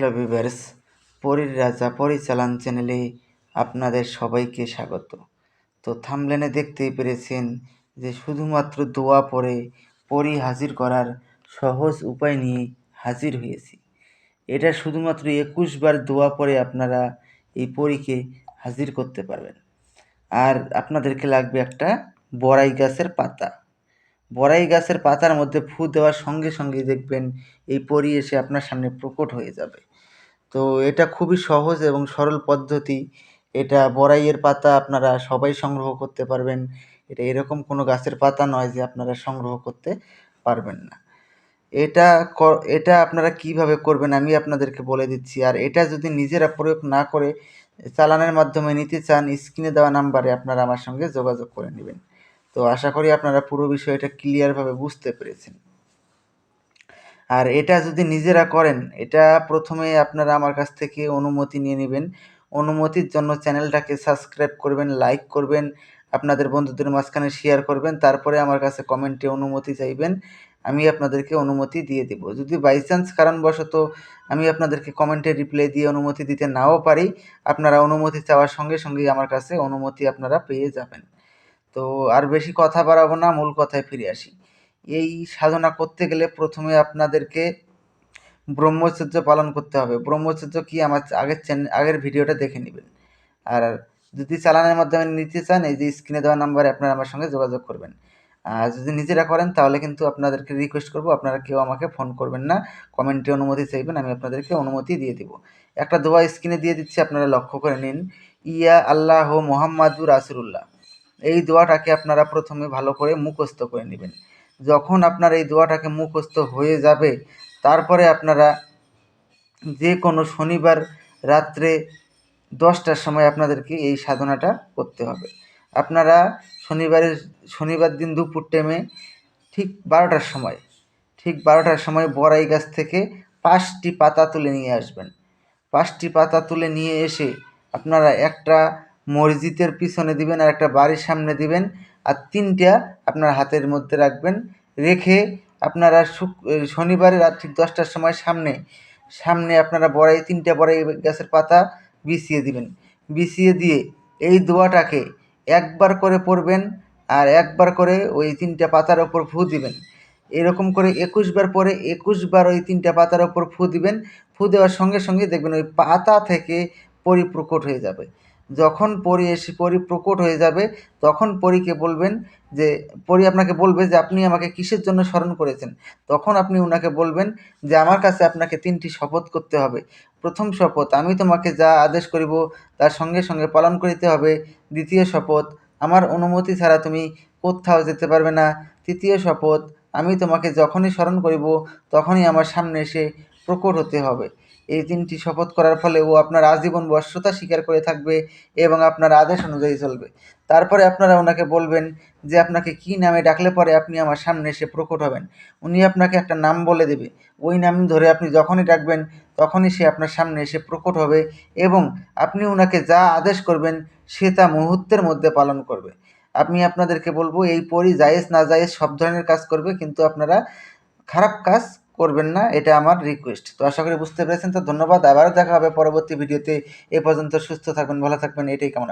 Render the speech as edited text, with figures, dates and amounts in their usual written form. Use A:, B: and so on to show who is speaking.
A: Hello viewers, পরীর রাজা পরিচালন চ্যানেলে আপনাদের সবাইকে স্বাগত। তো থাম্বনেলে দেখতেই পেরেছেন যে শুধুমাত্র দোয়া পড়ে পরী হাজির করার সহজ উপায় নিয়ে হাজির হয়েছি। এটা শুধুমাত্র 21 বার দোয়া পড়ে আপনারা এই পরীকে হাজির করতে পারবেন। আর আপনাদেরকে লাগবে একটা বড়াই গাছের পাতা। বড়াই গাছের পাতার মধ্যে ফু দেওয়ার সঙ্গে সঙ্গে দেখবেন এই পরী এসে আপনার সামনে প্রকট হয়ে যাবে। তো এটা খুবই সহজ এবং সরল পদ্ধতি। এটা বড়াইয়ের পাতা আপনারা সবাই সংগ্রহ করতে পারবেন। এটা এরকম কোনো গাছের পাতা নয় যে আপনারা সংগ্রহ করতে পারবেন না। এটা এটা আপনারা কিভাবে করবেন আমি আপনাদেরকে বলে দিচ্ছি। আর এটা যদি নিজেরা প্রয়োগ না করে চালানের মাধ্যমে নিতে চান, স্ক্রিনে দেওয়া নাম্বারে আপনারা আমার সঙ্গে যোগাযোগ করে নেবেন। তো আশা করি আপনারা পুরো বিষয়টা ক্লিয়ারভাবে বুঝতে পেরেছেন। আর এটা যদি নিজেরা করেন, এটা প্রথমে আপনারা আমার কাছ থেকে অনুমতি নিয়ে নেবেন। অনুমতির জন্য চ্যানেলটাকে সাবস্ক্রাইব করবেন, লাইক করবেন, আপনাদের বন্ধুদের মাঝখানে শেয়ার করবেন। তারপরে আমার কাছে কমেন্টে অনুমতি চাইবেন, আমি আপনাদেরকে অনুমতি দিয়ে দেব। যদি বাই চান্স কারণবশত আমি আপনাদেরকে কমেন্টে রিপ্লাই দিয়ে অনুমতি দিতে নাও পারি, আপনারা অনুমতি চাওয়ার সঙ্গে সঙ্গেই আমার কাছে অনুমতি আপনারা পেয়ে যাবেন। তো আর বেশি কথা বাড়াবো না, মূল কথায় ফিরে আসি। এই সাধনা করতে গেলে প্রথমে আপনাদেরকে ব্রহ্মচর্য পালন করতে হবে। ব্রহ্মচর্য কি আমার আগের ভিডিওটা দেখে নেবেন। আর যদি চালানের মাধ্যমে নিতে চান, এই যে স্ক্রিনে দেওয়া নাম্বারে আপনারা আমার সঙ্গে যোগাযোগ করবেন। আর যদি নিজেরা করেন তাহলে কিন্তু আপনাদেরকে রিকোয়েস্ট করব, আপনারা কেউ আমাকে ফোন করবেন না, কমেন্টে অনুমতি চাইবেন, আমি আপনাদেরকে অনুমতি দিয়ে দিব। একটা দোয়া স্ক্রিনে দিয়ে দিচ্ছি, আপনারা লক্ষ্য করে নিন। ইয়া আল্লাহ মোহাম্মদুর রাসূলুল্লাহ, এই দোয়াটাকে আপনারা প্রথমে ভালো করে মুখস্থ করে নেবেন। যখন আপনার এই দোয়াটাকে মুখস্থ হয়ে যাবে, তারপরে আপনারা যে কোনো শনিবার রাত্রে 10টার সময় আপনাদেরকে এই সাধনাটা করতে হবে। আপনারা শনিবার দিন দুপুর টাইমে ঠিক 12টার সময় বড়াই গাছ থেকে 5টি পাতা তুলে নিয়ে আসবেন। 5টি পাতা তুলে নিয়ে এসে আপনারা একটা মসজিদের পিছনে দিবেন, আর একটা বাড়ির সামনে দিবেন, আর 3টা আপনার হাতের মধ্যে রাখবেন। রেখে আপনারা শনিবারে রাত ঠিক 10টার সময় সামনে আপনারা 3টে বড়াই গাছের পাতা বিছিয়ে দিবেন। বিছিয়ে দিয়ে এই দোয়াটাকে একবার করে পড়বেন, আর একবার করে ওই 3টে পাতার ওপর ফু দিবেন। এরকম করে 21 বার পরে 21 বার ওই 3টে পাতার ওপর ফু দিবেন। ফু দেওয়ার সঙ্গে সঙ্গে দেখবেন ওই পাতা থেকে পরী প্রকট হয়ে যাবে। যখন পরী প্রকট হয়ে যাবে, তখন পরীকে বলবেন যে, পরী আপনাকে বলবে যে আপনি আমাকে কিসের জন্য স্মরণ করেছেন। তখন আপনি ওনাকে বলবেন যে আমার কাছে আপনাকে 3টি শপথ করতে হবে। প্রথম শপথ, আমি তোমাকে যা আদেশ করিব তার সঙ্গে সঙ্গে পালন করিতে হবে। দ্বিতীয় শপথ, আমার অনুমতি ছাড়া তুমি কোত্থাও যেতে পারবে না। তৃতীয় শপথ, আমি তোমাকে যখনই স্মরণ করিব তখনই আমার সামনে এসে প্রকট হতে হবে। এই 3টি শপথ করার ফলে ও আপনার আজীবন বশ্যতা স্বীকার করে থাকবে এবং আপনার আদেশ অনুযায়ী চলবে। তারপরে আপনারা ওনাকে বলবেন যে আপনাকে কী নামে ডাকলে পরে আপনি আমার সামনে এসে প্রকট হবেন। উনি আপনাকে একটা নাম বলে দেবে, ওই নাম ধরে আপনি যখনই ডাকবেন তখনই সে আপনার সামনে এসে প্রকট হবে এবং আপনি ওনাকে যা আদেশ করবেন সে তা মুহূর্তের মধ্যে পালন করবে। আমি আপনাদেরকে বলবো, এই পরী জায়েজ না জায়েজ সব ধরনের কাজ করবে, কিন্তু আপনারা খারাপ কাজ করবেন না, এটা আমার রিকোয়েস্ট। তো আশা করি বুঝতে পেরেছেন। তো ধন্যবাদ, আবারও দেখা হবে পরবর্তী ভিডিওতে। এ পর্যন্ত সুস্থ থাকবেন, ভালো থাকবেন, এটাই কামনা।